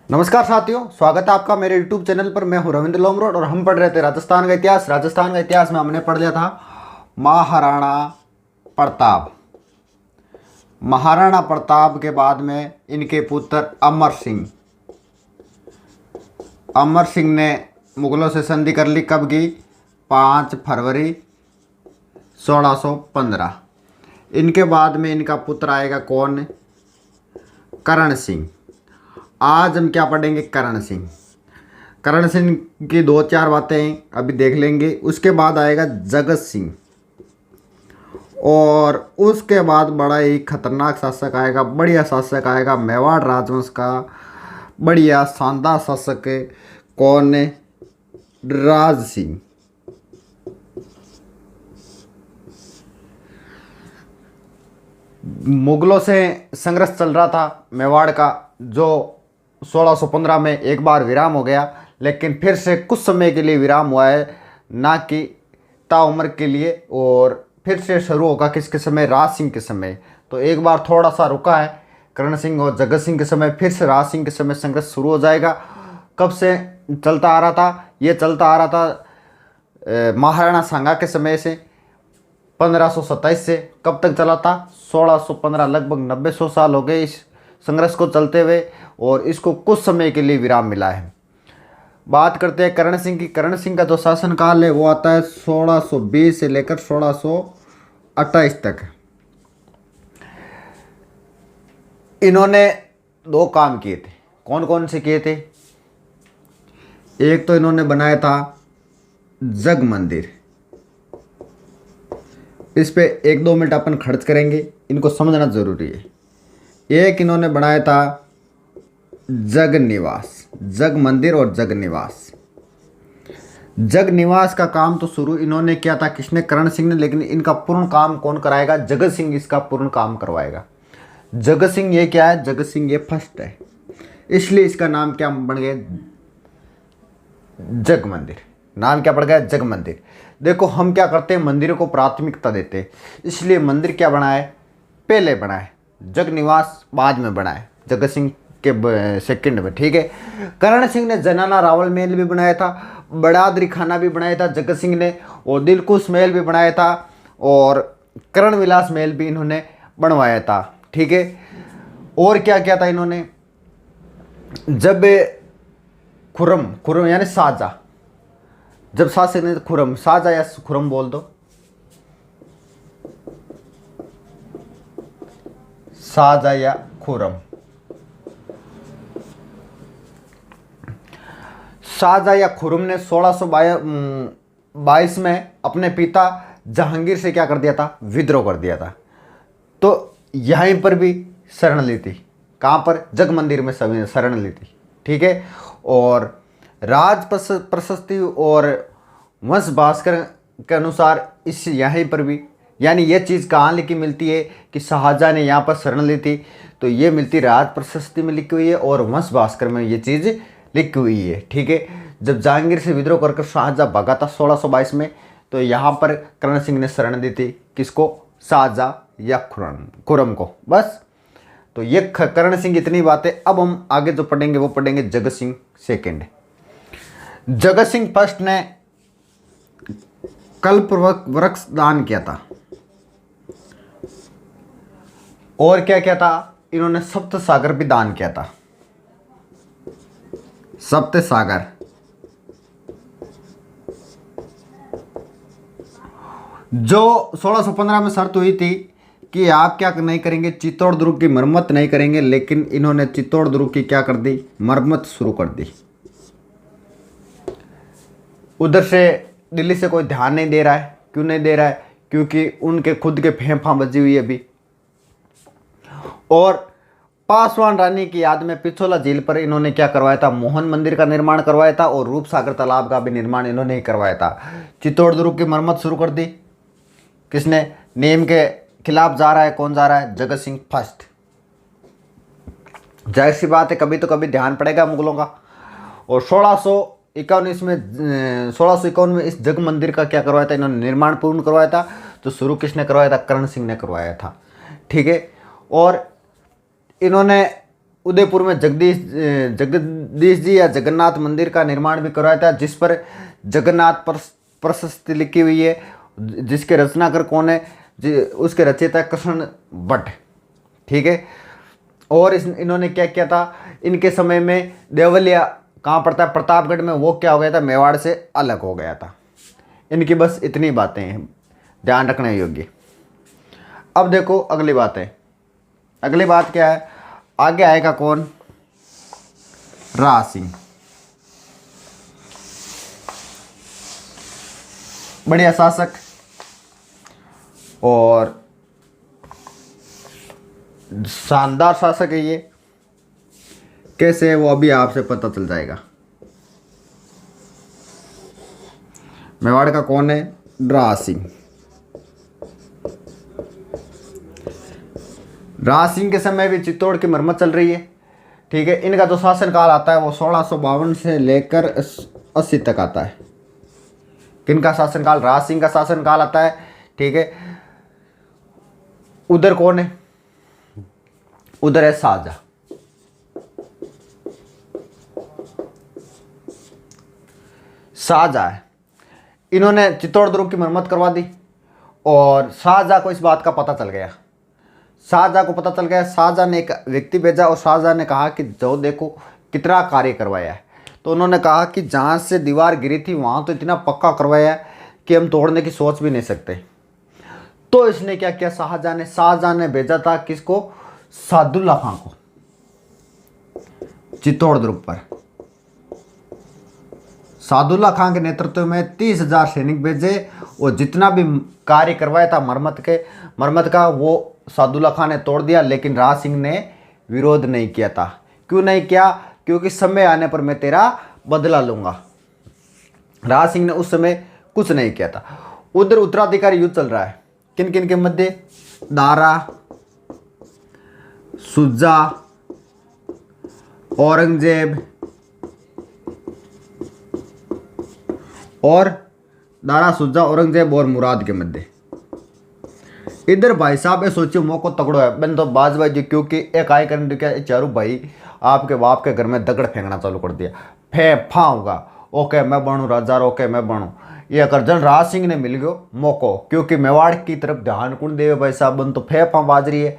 नमस्कार साथियों, स्वागत है आपका मेरे YouTube चैनल पर। मैं हूं रविंद्र लोमरोड और हम पढ़ रहे थे राजस्थान का इतिहास। राजस्थान का इतिहास में हमने पढ़ लिया था महाराणा प्रताप। महाराणा प्रताप के बाद में इनके पुत्र अमर सिंह। अमर सिंह ने मुगलों से संधि कर ली। कब की? 5 फरवरी 1615। इनके बाद में इनका पुत्र आएगा कौन? करण सिंह। आज हम क्या पढ़ेंगे? करण सिंह। करण सिंह की 2-4 बातें अभी देख लेंगे। उसके बाद आएगा जगत सिंह और उसके बाद बड़ा ही खतरनाक शासक आएगा, बढ़िया शासक आएगा, मेवाड़ राजवंश का बढ़िया शानदार शासक है। कौन है? राज सिंह। मुगलों से संघर्ष चल रहा था मेवाड़ का, जो 1615 में एक बार विराम हो गया, लेकिन फिर से कुछ समय के लिए विराम हुआ है, ना कि ताउम्र के लिए। और फिर से शुरू होगा किसके समय? राज सिंह के समय। तो एक बार थोड़ा सा रुका है करण सिंह और जगत सिंह के समय, फिर से राज सिंह के समय संघर्ष शुरू हो जाएगा। कब से चलता आ रहा था? ये चलता आ रहा था महाराणा सांगा के समय से, 1527 से। कब तक चला था? 1615। लगभग 90-100 साल हो गए इस संघर्ष को चलते हुए और इसको कुछ समय के लिए विराम मिला है। बात करते हैं करण सिंह की। करण सिंह का जो शासनकाल है वो आता है 1620 से लेकर 1628 तक। इन्होंने 2 काम किए थे। कौन कौन से किए थे? एक तो इन्होंने बनाया था जग मंदिर। इस पे 1-2 मिनट अपन खर्च करेंगे, इनको समझना जरूरी है। एक इन्होंने बनाया था जग निवास। जग मंदिर और जग निवास। जग निवास का काम तो शुरू इन्होंने किया था, किसने? करण सिंह ने। लेकिन इनका पूर्ण काम कौन कराएगा? जगत सिंह इसका पूर्ण काम करवाएगा। जगत सिंह ये क्या है? जगत सिंह ये फर्स्ट है, इसलिए इसका नाम क्या बन गया? जग मंदिर। नाम क्या पड़ गया? जग मंदिर। देखो हम क्या करते हैं, मंदिरों को प्राथमिकता देते हैं, इसलिए मंदिर क्या बनाए? पहले बनाए। जग निवास बाद में बनाए, जगत सिंह के सेकंड में। ठीक है। करण सिंह ने जनाना रावल महल भी बनाया था, बड़ादरी खाना भी बनाया था जगत सिंह ने, और दिलकुश महल भी बनाया था, और करण विलास महल भी इन्होंने बनवाया था। ठीक है। और क्या किया था इन्होंने? जब खुरम यानी शाहजहां, जब शासक ने खुरम, शाहजहां या खुरम बोल दो, शाहजहां या खुरम। शाहजहां या खुरम ने 1622 में अपने पिता जहांगीर से क्या कर दिया था? विद्रोह कर दिया था। तो यहीं पर भी शरण ली थी। कहाँ पर? जग मंदिर में सभी शरण ली थी। ठीक है। और राज प्रशस्ति और वंश भास्कर के अनुसार इस यहीं पर भी, यानी ये चीज़ कहाँ लिखी मिलती है कि शाहजहां ने यहाँ पर शरण ली थी, तो ये मिलती राज प्रशस्ति में लिखी हुई है और वंश भास्कर में ये चीज़ लिखी हुई है। ठीक है। जब जहांगीर से विद्रोह कर शाहजहां भागा था 1622 में, तो यहाँ पर करण सिंह ने शरण दी थी। किसको? शाहजहां या खुरम को। बस। तो ये करण सिंह इतनी बातें। अब हम आगे जो पढ़ेंगे वो पढ़ेंगे जगत सिंह सेकेंड। जगत सिंह फर्स्ट ने कल्प वृक्ष दान किया था। और क्या किया था? इन्होंने सप्त सागर भी दान किया था। सप्त सागर। जो 1615 में शर्त हुई थी कि आप क्या नहीं करेंगे? चित्तौड़ दुर्ग की मरम्मत नहीं करेंगे, लेकिन इन्होंने चित्तौड़ दुर्ग की क्या कर दी? मरम्मत शुरू कर दी। उधर से दिल्ली से कोई ध्यान नहीं दे रहा है। क्यों नहीं दे रहा है? क्योंकि उनके खुद के फेंफा बजी हुई है अभी। और पासवान रानी की याद में पिछोला झील पर इन्होंने क्या करवाया था? मोहन मंदिर का निर्माण करवाया था, और रूपसागर तालाब का भी निर्माण इन्होंने ही करवाया था। चित्तौड़ दुर्ग की मरम्मत शुरू कर दी। किसने? नेम के खिलाफ जा रहा है। कौन जा रहा है? जगत सिंह फर्स्ट। जाहिर सी बात है, कभी तो कभी ध्यान पड़ेगा मुगलों का। और 1651 में इस जग मंदिर का क्या करवाया था? इन्होंने निर्माण पूर्ण करवाया था। तो शुरू किसने करवाया था? करण सिंह ने करवाया था। ठीक है। और इन्होंने उदयपुर में जगदीश जी या जगन्नाथ मंदिर का निर्माण भी करवाया था, जिस पर जगन्नाथ प्रशस्ति लिखी हुई है। जिसके रचनाकार कौन है? उसके रचयिता कृष्ण भट्ट, ठीक है। और इन्होंने क्या किया था? इनके समय में देवलिया कहाँ पड़ता है? प्रतापगढ़ में। वो क्या हो गया था? मेवाड़ से अलग हो गया था। इनकी बस इतनी बातें हैं ध्यान रखने योग्य। अब देखो अगली बात है। अगली बात क्या है? आगे आएगा कौन? राज सिंह। बढ़िया शासक और शानदार शासक है ये। कैसे है वो अभी आपसे पता चल जाएगा। मेवाड़ का कौन है? राज सिंह। राज सिंह के समय भी चित्तौड़ की मरम्मत चल रही है, ठीक है। इनका जो शासनकाल आता है वो 1652 से लेकर 80 तक आता है। किनका शासनकाल? राज सिंह का शासनकाल आता है, ठीक है। उधर कौन है? उधर है शाहजहां। शाहजहां है। इन्होंने चित्तौड़ दुर्ग की मरम्मत करवा दी और शाहजहां को इस बात का पता चल गया। शाहजहां को पता चल गया। शाहजहां ने एक व्यक्ति भेजा और शाहजहां ने कहा कि जो देखो कितना कार्य करवाया है। तो उन्होंने कहा कि जहाँ से दीवार गिरी थी वहाँ तो इतना पक्का करवाया है कि हम तोड़ने की सोच भी नहीं सकते। तो इसने क्या किया? शाहजहां ने भेजा था किसको? सादुल्ला खां को चित्तौड़ दुर्ग पर। सादुल्ला खां के नेतृत्व में 30,000 सैनिक भेजे और जितना भी कार्य करवाया था मरम्मत का वो सादुल्ला खां ने तोड़ दिया। लेकिन राज सिंह ने विरोध नहीं किया था। क्यों नहीं किया? क्योंकि समय आने पर मैं तेरा बदला लूंगा। राज सिंह ने उस समय कुछ नहीं किया था। उधर उत्तराधिकारी युद्ध चल रहा है। किन किन के मध्य? दारा, शुजा, औरंगजेब और दारा, शुजा, औरंगजेब और मुराद के मध्य। इधर भाई साहब ये सोचियो मौको तगड़ो है मैंने तो बाजी, क्योंकि एक आय करने क्या चारों भाई आपके बाप के घर में दगड़ फेंकना चालू कर दिया। फे फा होगा, ओके मैं बनूँ राजा, ओके मैं बनूँ। ये करजन राज सिंह ने मिल गयो मौको, क्योंकि मेवाड़ की तरफ ध्यान कौन देवे भाई साहब? बन तो फे फा बाज रही है।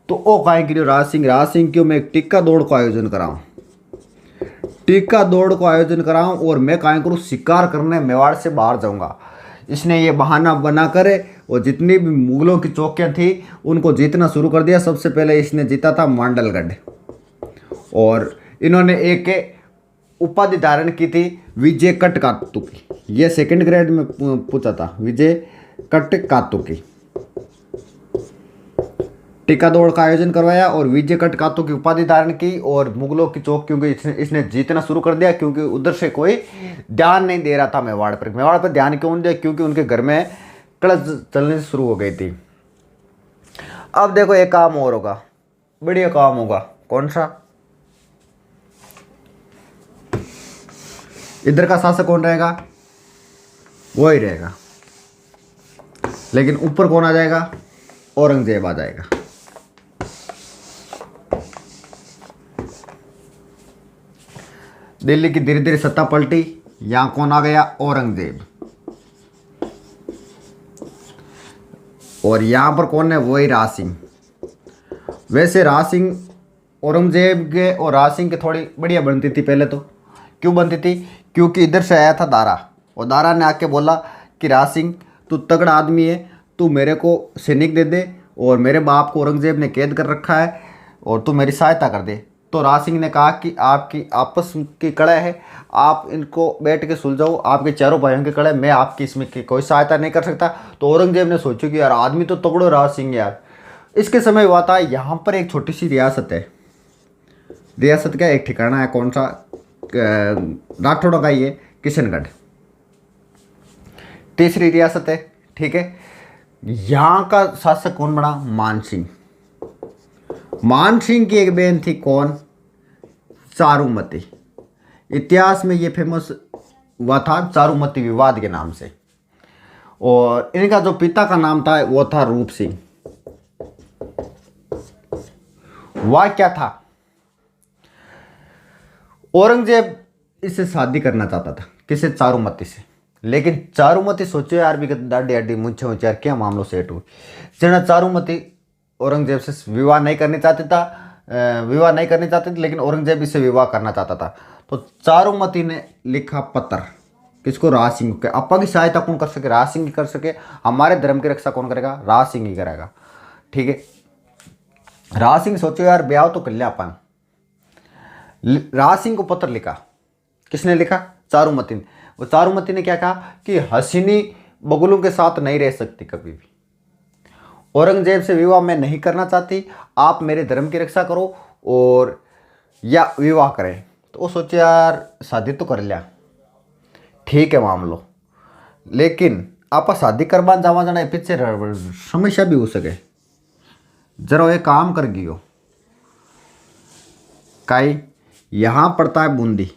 तो ओ कहें कि राज सिंह क्यों मैं एक टिक्का दौड़ को आयोजन कराऊँ, टिक्का दौड़ को आयोजन कराऊं और मैं कहें करूँ शिकार करने मेवाड़ से बाहर जाऊंगा। इसने ये बहाना बना करे और जितनी भी मुगलों की चौकियां थी उनको जीतना शुरू कर दिया। सबसे पहले इसने जीता था मांडलगढ़ और इन्होंने एक उपाधि धारण की थी विजय कट कातू की। ये सेकंड ग्रेड में पूछा था, विजय कट कातू की। टीका दौड़ का आयोजन करवाया और विजय कट कातू की उपाधि धारण की और मुगलों की चौक क्योंकि इसने जीतना शुरू कर दिया, क्योंकि उधर से कोई ध्यान नहीं दे रहा था मेवाड़ पर। मेवाड़ पर ध्यान क्यों नहीं दिया? क्योंकि उनके घर में कलश चलने शुरू हो गई थी। अब देखो एक काम और होगा, बढ़िया काम होगा। कौन सा? इधर का शासक कौन रहेगा? वो ही रहेगा, लेकिन ऊपर कौन आ जाएगा? औरंगजेब आ जाएगा। दिल्ली की धीरे धीरे सत्ता पलटी। यहां कौन आ गया? औरंगजेब। और यहां पर कौन है? वही राज सिंह। वैसे राज सिंह औरंगजेब के और राज सिंह की थोड़ी बढ़िया बनती थी पहले तो। क्यों बनती थी? क्योंकि इधर से आया था दारा और दारा ने आके बोला कि राज सिंह तू तगड़ा आदमी है, तू मेरे को सैनिक दे दे और मेरे बाप को औरंगजेब ने कैद कर रखा है और तू मेरी सहायता कर दे। तो राज सिंह ने कहा कि आपकी आपस की कड़े है, आप इनको बैठ के सुलझाओ, आपके चारों भाइयों की कड़े, मैं आपकी इसमें की कोई सहायता नहीं कर सकता। तो औरंगजेब ने सोचा कि यार आदमी तो तगड़ो राज सिंह यार। इसके समय हुआ था यहाँ पर एक छोटी सी रियासत है। रियासत का एक ठिकाना है, कौन सा? राठौड़ों का ही है, किशनगढ़। तीसरी रियासत है, ठीक है। यहाँ का शासक कौन बना? मान सिंह। मान सिंह की एक बहन थी, कौन? चारुमती। इतिहास में ये फेमस हुआ था चारुमती विवाद के नाम से। और इनका जो पिता का नाम था वो था रूप सिंह। वह क्या था? औरंगजेब इससे शादी करना चाहता था, किसे? चारुमती से। लेकिन चारुमती सोचो यार भी दाढ़ी अड्डी मुझे मुझे यार क्या मामलो सेट हुई। जना चारुमती औरंगजेब से विवाह नहीं करनी चाहती था, विवाह नहीं करनी चाहती थी, लेकिन औरंगजेब इससे विवाह करना चाहता था। तो चारुमती ने लिखा पत्र किसको? राज सिंह के। अपा की सहायता कौन कर सके? राज सिंह ही कर सके। हमारे धर्म की रक्षा कौन करेगा? राज सिंह ही करेगा। ठीक है। राज सिंह सोचो यार ब्याह तो कर लिया अपन। राज सिंह को पत्र लिखा। किसने लिखा? चारुमती ने। वो चारुमती ने क्या कहा कि हसीनी बगुलों के साथ नहीं रह सकती कभी भी, औरंगजेब से विवाह मैं नहीं करना चाहती, आप मेरे धर्म की रक्षा करो और या विवाह करें। तो वो सोचे यार शादी तो कर लिया, ठीक है मान लो, लेकिन आप शादी करवा जावा जाना पीछे समस्या भी हो सके। जरा ये काम कर गियो काई यहाँ पड़ता है बूंदी।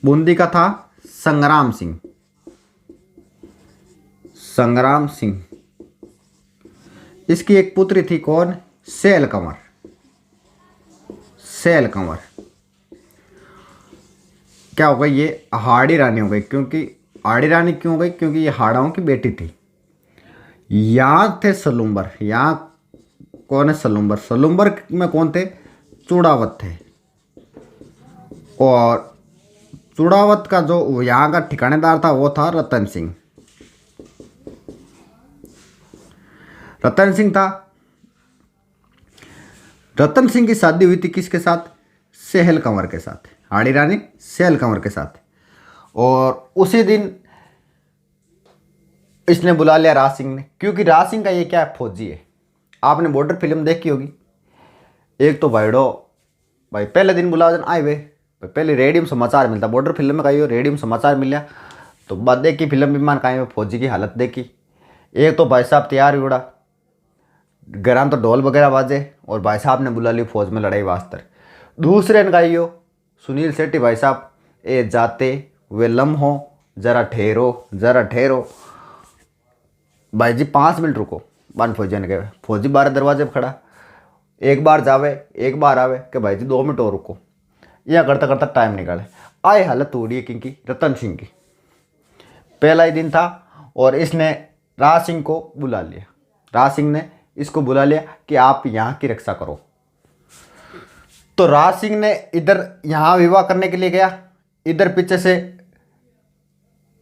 बूंदी का था संग्राम सिंह। संग्राम सिंह, इसकी एक पुत्री थी कौन? सैल कंवर। सैल कंवर क्या हो गई? ये हाड़ी रानी हो गई। क्योंकि हाड़ी रानी क्यों हो गई? क्योंकि ये हाड़ाओं की बेटी थी। यहाँ थे सलुम्बर। यहाँ कौन है? सलुम्बर। सलुम्बर में कौन थे? चूड़ावत थे। और चूड़ावत का जो यहाँ का ठिकानेदार था वो था रतन सिंह। रतन सिंह था। रतन सिंह की शादी हुई थी किसके साथ? सैल कंवर के साथ। हाड़ी रानी सैल कंवर के साथ। और उसी दिन इसने बुला लिया राज सिंह ने, क्योंकि राज सिंह का ये क्या है? फौजी है। आपने बॉर्डर फिल्म देखी होगी। एक तो भाईडो भाई पहले दिन बुला आए वे, पहले रेडियो में समाचार मिलता। बॉर्डर फिल्म में कही रेडियो में समाचार मिला तो बाद देखी फिल्म विमान कहीं फौजी की हालत देखी। एक तो भाई साहब तैयार हुआ, घर तो ढोल वगैरह बाजे और भाई साहब ने बुला ली फौज में लड़ाई वास्ते। दूसरे ने कही हो सुनील शेट्टी भाई साहब, ए जाते वे लम्हो जरा ठहरो, जरा ठहरो भाई जी 5 मिनट रुको। बान फौजी ने कहे, फौजी 12 दरवाजे पर खड़ा, एक बार जावे एक बार आवे कि भाई जी 2 मिनट और रुको। यह करता करता टाइम निकाले। आए हालत तोड़ी है किनकी? रतन सिंह की। पहला ही दिन था और इसने राज सिंह को बुला लिया। राज सिंह ने इसको बुला लिया कि आप यहाँ की रक्षा करो। तो राज सिंह ने इधर यहाँ विवाह करने के लिए गया। इधर पीछे से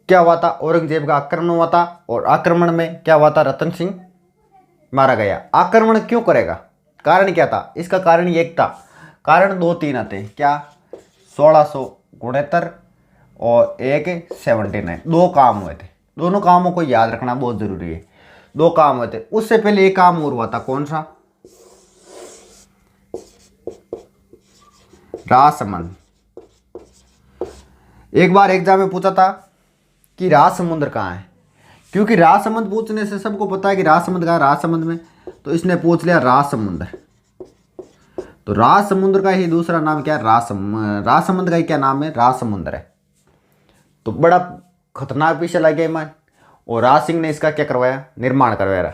क्या हुआ था? औरंगजेब का आक्रमण हुआ था और आक्रमण में क्या हुआ था? रतन सिंह मारा गया। आक्रमण क्यों करेगा? कारण क्या था? इसका कारण ये एक था। कारण 2-3 आते। क्या? 1669 और एक 79। 2 काम हुए थे। दोनों कामों को याद रखना बहुत जरूरी है। 2 काम हुए थे। उससे पहले एक काम और हुआ था। कौन सा? राजसमंद। एक बार एग्जाम में पूछा था कि राजसमुंद्र कहाँ है, क्योंकि राजसमंद पूछने से सबको पता है कि राजसमंद कहाँ है। राजसमंद में तो इसने पूछ लिया राजसमुंद्र। तो राजसमुंद्र का ही दूसरा नाम क्या है? राजसमंद का ही क्या नाम है? राजसमुंद्र है। तो बड़ा खतरनाक विषय लग गया ईमान। और राज सिंह ने इसका क्या करवाया? निर्माण करवाया।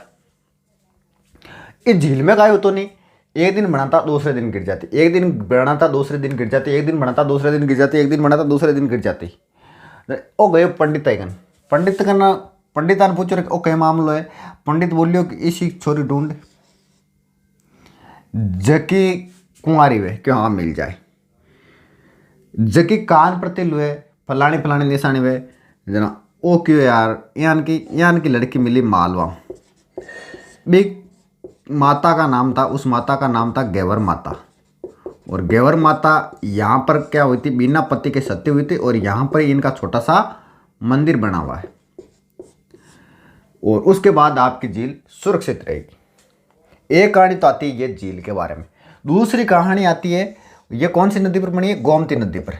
इस झील में गाय हो तो नहीं, एक दिन बनाता दूसरे दिन गिर जाती, एक दिन बनाता दूसरे दिन गिर जाती, एक दिन बनाता दूसरे दिन गिर जाती, एक दिन बनाता दूसरे दिन गिर जाती। ओ गए पंडित आइगन। पंडित करना, पंडिता ने पूछो ओ कहीं मामलो है? पंडित बोलियो कि इसी छोरी ढूंढ जकी कुंवारी वे क्यों हाँ मिल जाए, जकी कान प्रति लुए फलानी फलानी निशानी वे जना ओ क्यों यार यान की लड़की मिली मालवा। भी माता का नाम था, उस माता का नाम था गेवर माता। और गेवर माता यहाँ पर क्या हुई थी? बिना पति के सती हुई थी और यहाँ पर इनका छोटा सा मंदिर बना हुआ है। और उसके बाद आपकी झील सुरक्षित रहेगी। एक कहानी तो आती है ये झील के बारे में। दूसरी कहानी आती है, ये कौन सी नदी पर बनी है? गोमती नदी पर।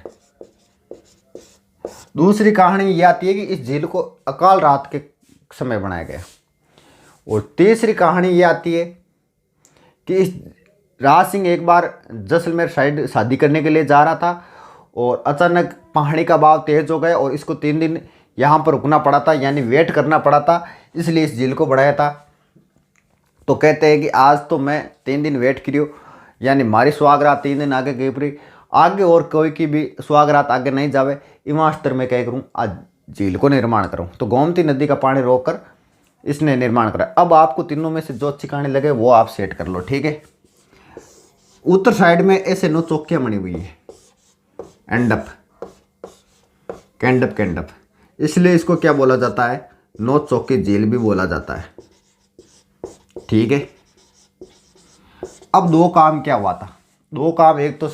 दूसरी कहानी ये आती है कि इस झील को अकाल रात के समय बनाया गया। और तीसरी कहानी ये आती है कि इस राज सिंह एक बार जैसलमेर साइड शादी करने के लिए जा रहा था और अचानक पानी का बहाव तेज हो गया और इसको 3 दिन यहाँ पर रुकना पड़ा था, यानी वेट करना पड़ा था, इसलिए इस झील को बनाया था। तो कहते हैं कि आज तो मैं 3 दिन वेट करियो, यानी मारी सुहागरा 3 दिन आगे गई परी। आगे और कोई की भी सुहागरात आगे नहीं जावे, इमा स्तर में क्या करूँ, आज झील को निर्माण करूँ। तो गोमती नदी का पानी रोककर इसने निर्माण करा। अब आपको तीनों में से जो अच्छी कहानी लगे वो आप सेट कर लो, ठीक है। उत्तर साइड में ऐसे 9 चौकियां बनी हुई है, एंडअप, कैंडअप, कैंडअप, इसलिए इसको क्या बोला जाता है, 9 चौकी झील भी बोला जाता है, ठीक है। अब 2 काम क्या हुआ था, 2 काम, एक तो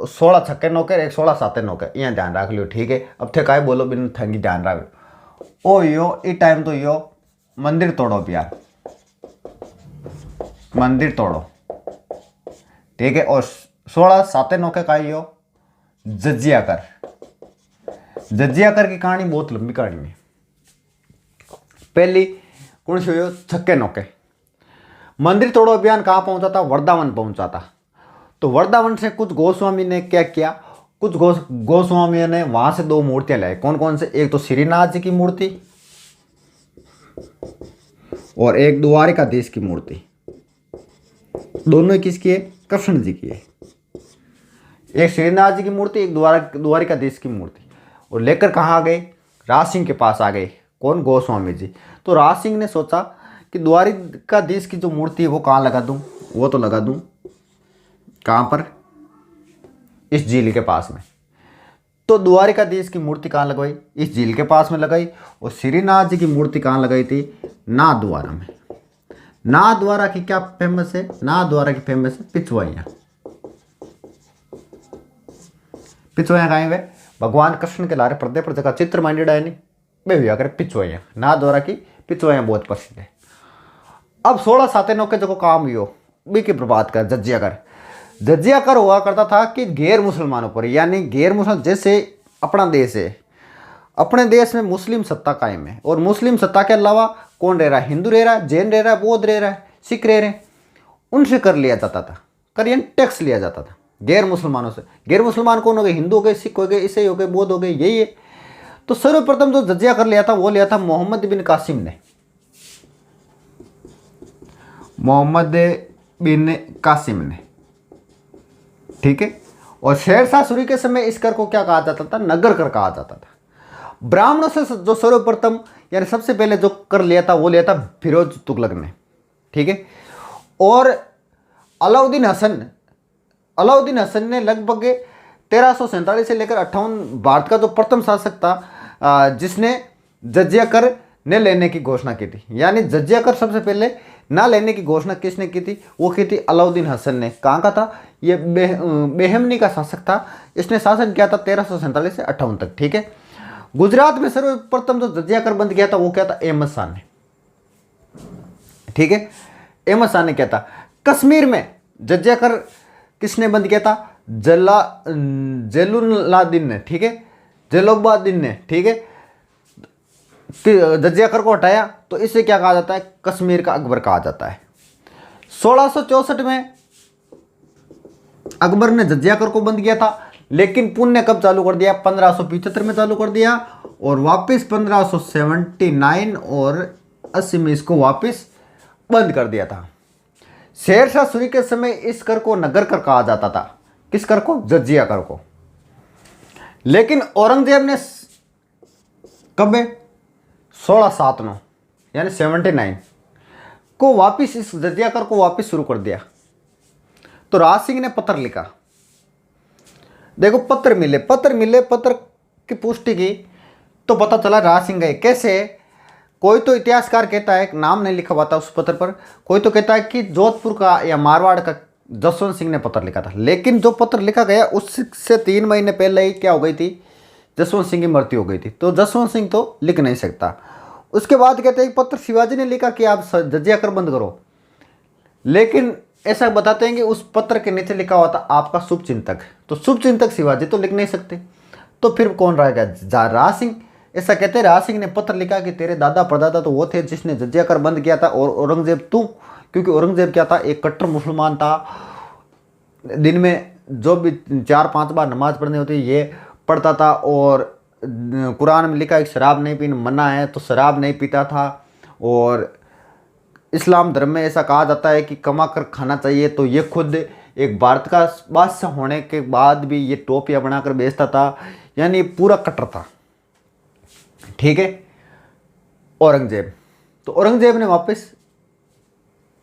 16 छक्के नौकर, एक 16 साते नौकर, यहाँ ध्यान रख लियो, ठीक है। अब थे काय बोलो बिन थंगी ध्यान रख। ओ यो इस टाइम तो यो मंदिर तोड़ो प्यार, मंदिर तोड़ो, ठीक है। और 16 साते नौके का यो जजिया कर, जजिया कर की कहानी बहुत लंबी कहानी है। पहली कौन सी हो, छक्के नौके। मंदिर तोड़ो अभियान कहाँ पहुंचा था, वृंदावन पहुंचा था। तो वृंदावन से कुछ गोस्वामी ने क्या किया, कुछ गोस्वामी ने वहां से 2 मूर्तियां लाए। कौन कौन से, एक तो श्रीनाथ जी की मूर्ति और एक द्वारिकाधीश की मूर्ति। दोनों किसकी है, कृष्ण जी की है। एक श्रीनाथ जी की मूर्ति, एक द्वारिकाधीश की मूर्ति। और लेकर कहाँ आ गए, राज सिंह के पास आ गए। कौन, गोस्वामी जी। तो राज सिंह ने सोचा कि द्वारिकाधीश की जो मूर्ति है वो कहाँ लगा दूं, वो तो लगा दूं कहाँ पर, इस झील के पास में। तो द्वारिकाधीश की मूर्ति कहाँ लगवाई, इस झील के पास में लगाई। और श्रीनाथ जी की मूर्ति कहाँ लगाई थी, नाथद्वारा में। नाथद्वारा की क्या फेमस है, नाथद्वारा की फेमस है पिछवाइयाँ। पिछवाइयाँ कहाँ है, भगवान कृष्ण के लारे पर्दे पर जगह चित्र मांडेड़ा है नहीं, वे भी अगर पिछवाइयाँ, नाथद्वारा की पिछवाइयाँ बहुत प्रसिद्ध है। अब 16 साते नौके जो काम यो बी की प्रभात कर, जजिया कर। जजिया कर हुआ करता था कि गैर मुसलमानों पर, यानी गैर मुसलमान, जैसे अपना देश है, अपने देश में मुस्लिम सत्ता कायम है। और मुस्लिम सत्ता के अलावा कौन रह रहा है, हिंदू रह रहा है, जैन रह रहा है, बौद्ध रह रहा है, सिख रह रहे हैं, उनसे कर लिया जाता था, कर यानी टैक्स लिया जाता था गैर मुसलमानों से। गैर मुसलमान कौन हो गए, हिंदू हो गए, सिख हो गए, ईसाई हो गए, बौद्ध हो गए, यही है। तो सर्वप्रथम जो जजिया कर लिया था वो लिया था मोहम्मद बिन कासिम ने, मोहम्मद बिन कासिम ने, ठीक है। और शेरशाह सूरी के समय इस कर को क्या कहा जाता था, नगर कर कहा जाता था। ब्राह्मणों से जो सर्वप्रथम यानी सबसे पहले जो कर लिया था वो लिया था फिरोज तुगलक ने, ठीक है। और अलाउद्दीन हसन ने लगभग 1347 से लेकर 58 भारत का जो प्रथम शासक था जिसने जजिया कर न लेने की घोषणा की थी। यानी जजिया कर सबसे पहले ना लेने की घोषणा किसने की थी, वो की थी अलाउद्दीन हसन ने। कहाँ का था ये, बेहमनी का शासक था। इसने शासन किया था 1347 से 58 तक, ठीक है। गुजरात में सर्वप्रथम जो जजिया कर बंद किया था वो क्या था, अहमद शाह ने, ठीक है। अहमद शाह ने किया था। कश्मीर में जजिया कर किसने बंद किया था, जैनुलाब्दीन ने, ठीक है, जैनुलाब्दीन ने, ठीक है। जजिया कर को हटाया तो इसे क्या कहा जाता है, कश्मीर का अकबर कहा जाता है। 1664 में अकबर ने जजिया कर को बंद किया था, लेकिन पुण्य कब चालू कर दिया, 1575 में चालू कर दिया। और वापस 1579 और 80 में इसको वापस बंद कर दिया था। शेरशाह सूरी के समय इस कर को नगर कर कहा जाता था। किस कर को, जजिया कर को। लेकिन औरंगजेब ने कब 1679 यानी 79 को वापस इस जजिया कर को वापस शुरू कर दिया। तो राज सिंह ने पत्र लिखा, देखो पत्र मिले, पत्र की पुष्टि की तो पता चला राज सिंह गए। कैसे, कोई तो इतिहासकार कहता है, नाम नहीं लिखा हुआ था उस पत्र पर, कोई तो कहता है कि जोधपुर का या मारवाड़ का जसवंत सिंह ने पत्र लिखा था। लेकिन जो पत्र लिखा गया उससे 3 महीने पहले ही क्या हो गई थी, जसवंत सिंह की मृत्यु हो गई थी। तो जसवंत सिंह तो लिख नहीं सकता। उसके बाद कहते हैं पत्र शिवाजी ने लिखा कि आप जजिया कर बंद करो। लेकिन ऐसा बताते हैं कि उस पत्र के नीचे लिखा हुआ था आपका शुभ चिंतक। तो शुभ चिंतक शिवाजी तो लिख नहीं सकते, तो फिर कौन रहेगा, राज सिंह। ऐसा कहते हैं राज सिंह ने पत्र लिखा कि तेरे दादा परदादा तो वो थे जिसने जजिया कर बंद किया था, और औरंगजेब तू, क्योंकि औरंगजेब क्या था, एक कट्टर मुसलमान था। दिन में जो भी 4-5 बार नमाज पढ़नी होती ये पढ़ता था। और कुरान में लिखा है शराब नहीं पीना मना है, तो शराब नहीं पीता था। और इस्लाम धर्म में ऐसा कहा जाता है कि कमा कर खाना चाहिए, तो ये खुद एक भारत का बादशाह होने के बाद भी ये टोपियाँ बनाकर बेचता था, यानी पूरा कट्टर था। ठीक है। औरंगजेब, तो औरंगजेब ने वापस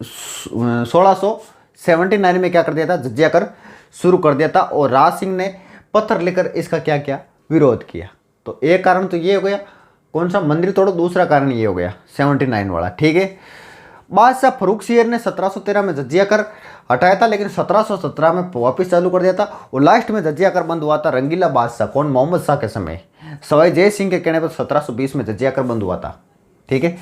1679 में क्या कर दिया था, जजिया कर शुरू कर दिया था, और राज सिंह ने पत्थर लेकर इसका क्या किया, विरोध किया। तो एक कारण तो ये हो गया, कौन सा, मंदिर तोड़ो। दूसरा कारण ये हो गया 79 वाला। ठीक है। बादशाह फरूख शेर ने 1713 में जजिया कर हटाया था, लेकिन 1717 में वापस चालू कर दिया था, और लास्ट में जजिया कर बंद हुआ था रंगीला बादशाह, कौन, मोहम्मद शाह के समय, सवाई जय सिंह के कहने पर 1720 में जजिया कर बंद हुआ था। ठीक है।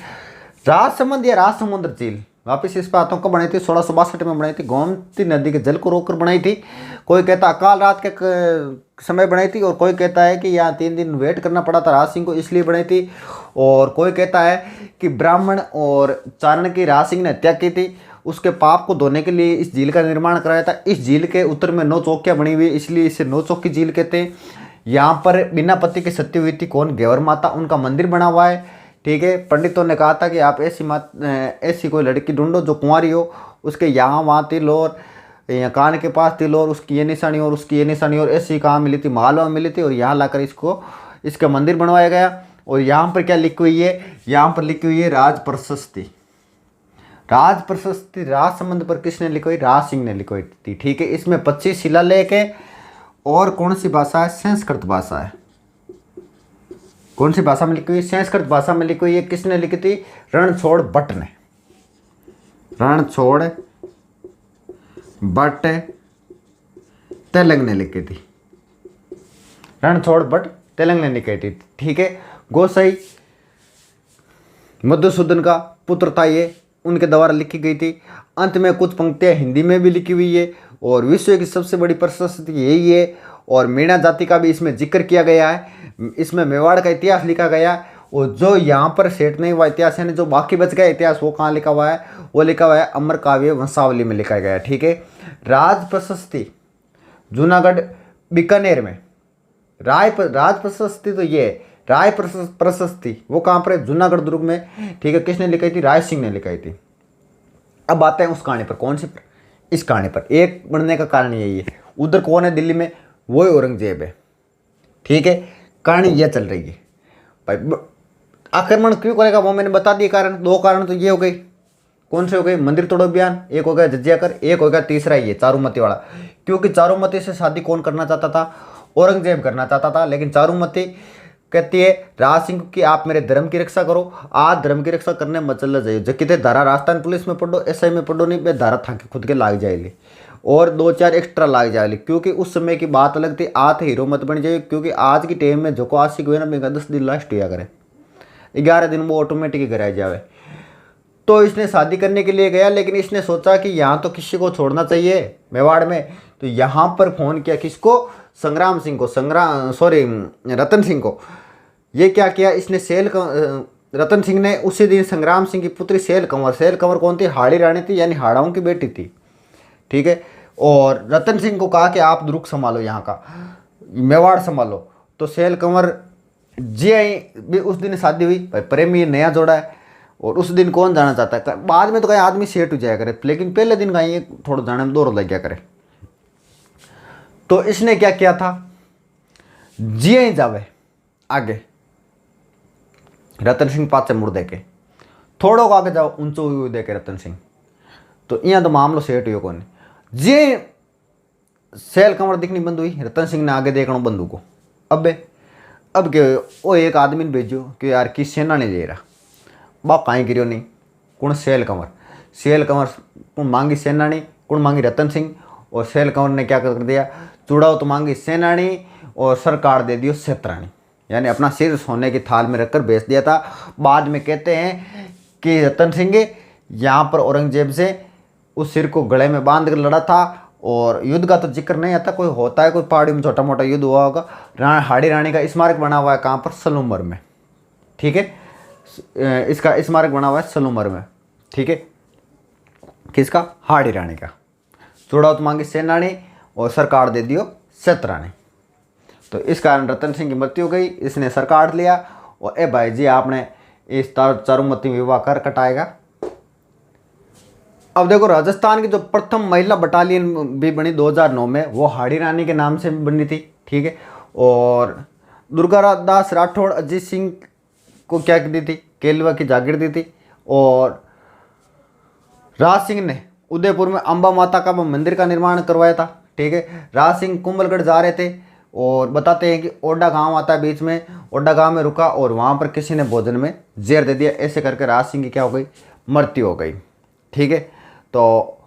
राजसमंद या राजसमुद्र झील, वापिस इस पर आता हूँ, कब बनाई थी, 1662 में बनाई थी, गोमती नदी के जल को रोककर बनाई थी। कोई कहता अकाल रात के समय बनाई थी, और कोई कहता है कि यहाँ 3 दिन वेट करना पड़ा था राज सिंह को, इसलिए बनाई थी। और कोई कहता है कि ब्राह्मण और चारण की राज सिंह ने हत्या की थी, उसके पाप को धोने के लिए इस झील का निर्माण कराया था। इस झील के उत्तर में 9 चौकियाँ बनी हुई, इसलिए इसे 9 चौक की झील कहते हैं। यहाँ पर बिना पति की सती हुई थी, कौन, घेवर माता, उनका मंदिर बना हुआ है। ठीक है। पंडितों ने कहा था कि आप ऐसी कोई लड़की ढूंढो जो कुंवारी हो, उसके यहाँ वहाँ तिल और यहाँ कान के पास तिल और उसकी ये निशानी और उसकी ये निशानी, और ऐसी कहाँ मिली थी, मालवा में मिली थी, और यहाँ लाकर इसका मंदिर बनवाया गया। और यहाँ पर क्या लिखी हुई है, यहाँ पर लिखी हुई है राज प्रशस्ति। राज प्रशस्ति राजसमंद पर किसने लिखी हुई, राज सिंह ने लिखी हुई थी। ठीक है। इसमें 25 शिलालेख है, और कौन सी भाषा है, संस्कृत भाषा है। कौन सी भाषा में लिखी हुई, संस्कृत भाषा में लिखी हुई है। किसने लिखी थी, रणछोड़ भट्ट ने, रणछोड़ भट्ट तेलंग ने लिखी थी, रणछोड़ भट्ट तेलंग ने लिखी थी। ठीक है। गोसाई मधुसूदन का पुत्र था ये, उनके द्वारा लिखी गई थी। अंत में कुछ पंक्तियाँ हिंदी में भी लिखी हुई है, और विश्व की सबसे बड़ी प्रशस्ति यही है। और मीणा जाति का भी इसमें जिक्र किया गया है, इसमें मेवाड़ का इतिहास लिखा गया है। और जो यहाँ पर सेट नहीं हुआ इतिहास, यानी जो बाकी बच गया इतिहास, वो कहाँ लिखा हुआ है, वो लिखा हुआ है अमर काव्य वंशावली में लिखा गया है। ठीक है। राज प्रशस्ति जूनागढ़ बीकानेर में, राज प्रशस्ति तो ये राय प्रशस्ति वो कहाँ पर है, जूनागढ़ दुर्ग में। ठीक है। किसने लिखाई थी, राय सिंह ने लिखाई थी। अब आते हैं उस कहानी पर, कौन सी पर, इस कहानी पर। एक बनने का कारण यही है, उधर कौन है दिल्ली में, वो औरंगजेब है। ठीक है। कहानी यह चल रही है भाई, आक्रमण क्यों करेगा वो मैंने बता दिया कारण। 2 कारण तो ये हो गई, कौन से हो गए, मंदिर तोड़ो अभियान, एक हो गया जजिया कर, एक हो गया तीसरा ये चारुमती वाला। क्योंकि चारुमती से शादी कौन करना चाहता था, औरंगजेब करना चाहता था। लेकिन चारुमती कहती है राज सिंह की आप मेरे धर्म की रक्षा करो, आज धर्म की रक्षा करने मत चल जाइए। जो कितने धारा राजस्थान पुलिस में पढ़ो, एसआई में पढ़ो, नहीं धारा था कि खुद के लाग जाएगी, और 2-4 एक्स्ट्रा लाग जाएगी। क्योंकि उस समय की बात अलग थी, आज हीरो मत बन जाइए। क्योंकि आज की टाइम में जो को आशिक हुए ना, मेरा 10 दिन लास्ट हुआ करे, 11 दिन वो ऑटोमेटिक कराया जाए। तो इसने शादी करने के लिए गया, लेकिन इसने सोचा कि यहाँ तो किसी को छोड़ना चाहिए मेवाड़ में। तो यहाँ पर फोन किया किसको, संग्राम सिंह को, रतन सिंह को। ये क्या किया इसने, रतन सिंह ने उसी दिन संग्राम सिंह की पुत्री सेल कंवर कौन थी, हाड़ी रानी थी, यानी हाड़ाओं की बेटी थी। ठीक है। और रतन सिंह को कहा कि आप दुर्ग संभालो, यहाँ का मेवाड़ संभालो। तो सेल कंवर जी आई भी उस दिन शादी हुई। भाई प्रेमी नया जोड़ा है, और उस दिन कौन जाना चाहता है, बाद में तो कहीं आदमी सेट हो जाया करे, लेकिन पहले दिन कहीं ये थोड़ा जाने में दौड़ लग गया करे। तो इसने क्या किया था, जी आई जावे आगे, रतन सिंह पाचे मुड़ दे के, थोड़ो को आगे जाओ ऊंचो हुई दे के रतन सिंह। तो यहाँ तो मामलो सेट हुई कौन, जी सेल कंवर दिखनी बंद हुई, रतन सिंह ने आगे देखना बंदू को। अब क्या वो एक आदमी ने भेजो कि यार किस सेना ने दे रहा, बाप कहीं गिरो नहीं, कौन, सेल कंवर कौन मांगी सेनानी, कौन मांगी रतन सिंह। और सेल कंवर ने क्या कर दिया, चूड़ाओ तो मांगी सेनानी और सरकार दे दियो सेतरानी, यानी अपना सिर सोने की थाल में रखकर बेच दिया था। बाद में कहते हैं कि रतन सिंह यहाँ पर औरंगजेब से उस सिर को गले में बांध कर लड़ा था। और युद्ध का तो जिक्र नहीं आता, कोई होता है कोई पहाड़ी में छोटा मोटा युद्ध हुआ होगा। हाड़ी रानी का स्मारक बना हुआ है कहाँ पर, सलूमर में। ठीक है। इसका स्मारक बना हुआ है सलूमर में। ठीक है। किसका, हाड़ी रानी का। चूड़ावत मांगी सेनानी और सरकार दे दियो सेतरानी। तो इस कारण रतन सिंह की मृत्यु हो गई, इसने सरकार लिया। और ए भाई जी आपने इस चारुमती विवाह कर कटाएगा, अब देखो राजस्थान की जो प्रथम महिला बटालियन भी बनी 2009 में, वो हाड़ी रानी के नाम से भी बनी थी, ठीक है। और दुर्गा दास राठौड़ अजीत सिंह को क्या दी थी, केलवा की जागीर दी थी। और राज सिंह ने उदयपुर में अंबा माता का मंदिर का निर्माण करवाया था, ठीक है। राज सिंह कुंभलगढ़ जा रहे थे और बताते हैं कि ओडा गांव आता है बीच में, ओडा गांव में रुका और वहाँ पर किसी ने भोजन में जहर दे दिया, ऐसे करके राज सिंह की क्या हो गई, मृत्यु हो गई, ठीक है। तो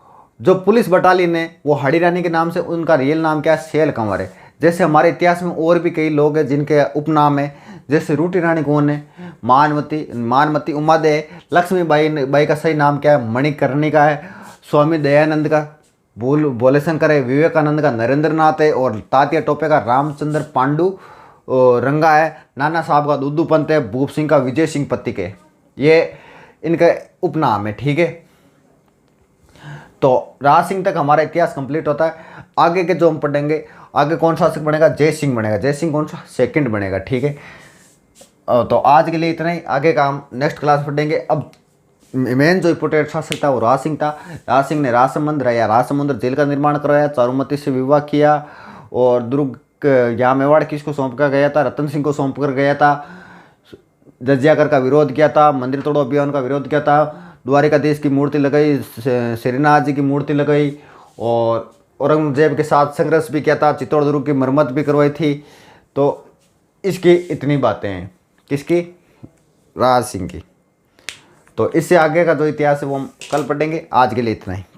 जो पुलिस बटालियन है वो हाड़ी रानी के नाम से, उनका रियल नाम क्या है, सैल कंवर है। जैसे हमारे इतिहास में और भी कई लोग हैं जिनके उपनाम है, जैसे रूटी रानी कौन है, मानमती उमादे, लक्ष्मीबाई का सही नाम क्या है, मणिकर्णिका है, स्वामी दयानंद का भोले शंकर है, विवेकानंद का नरेंद्र नाथ है, और तात्या टोपे का रामचंद्र पांडु रंगा है, नाना साहब का दुद्दू पंत है, भूप सिंह का विजय सिंह पत्तिक है। ये इनका उपनाम है, ठीक है। तो राज सिंह तक हमारा इतिहास कंप्लीट होता है। आगे के जो हम पढ़ेंगे, आगे कौन सा शासक बनेगा, जय सिंह बनेगा। जय सिंह कौन सा, सेकंड बनेगा, ठीक है। तो आज के लिए इतना ही, आगे का हम नेक्स्ट क्लास पढ़ेंगे। अब मेन जो इम्पोर्टेंट शासक था वो राज सिंह था। राज सिंह ने राजसमुंद्र जेल का निर्माण करवाया, चारुमती से विवाह किया, और दुर्ग या मेवाड़ किसको सौंप कर गया था, रतन सिंह को सौंप कर गया था। जजियाकर का विरोध किया था, मंदिर तोड़ो अभियान का विरोध किया था, द्वारिकाधीश की मूर्ति लगाई, श्रीनाथ जी की मूर्ति लगाई, और औरंगजेब के साथ संघर्ष भी किया था, चित्तौड़ दुर्ग की मरम्मत भी करवाई थी। तो इसकी इतनी बातें हैं, किसकी, राज सिंह की। तो इससे आगे का जो इतिहास है वो हम कल पढ़ेंगे। आज के लिए इतना ही, ठीक।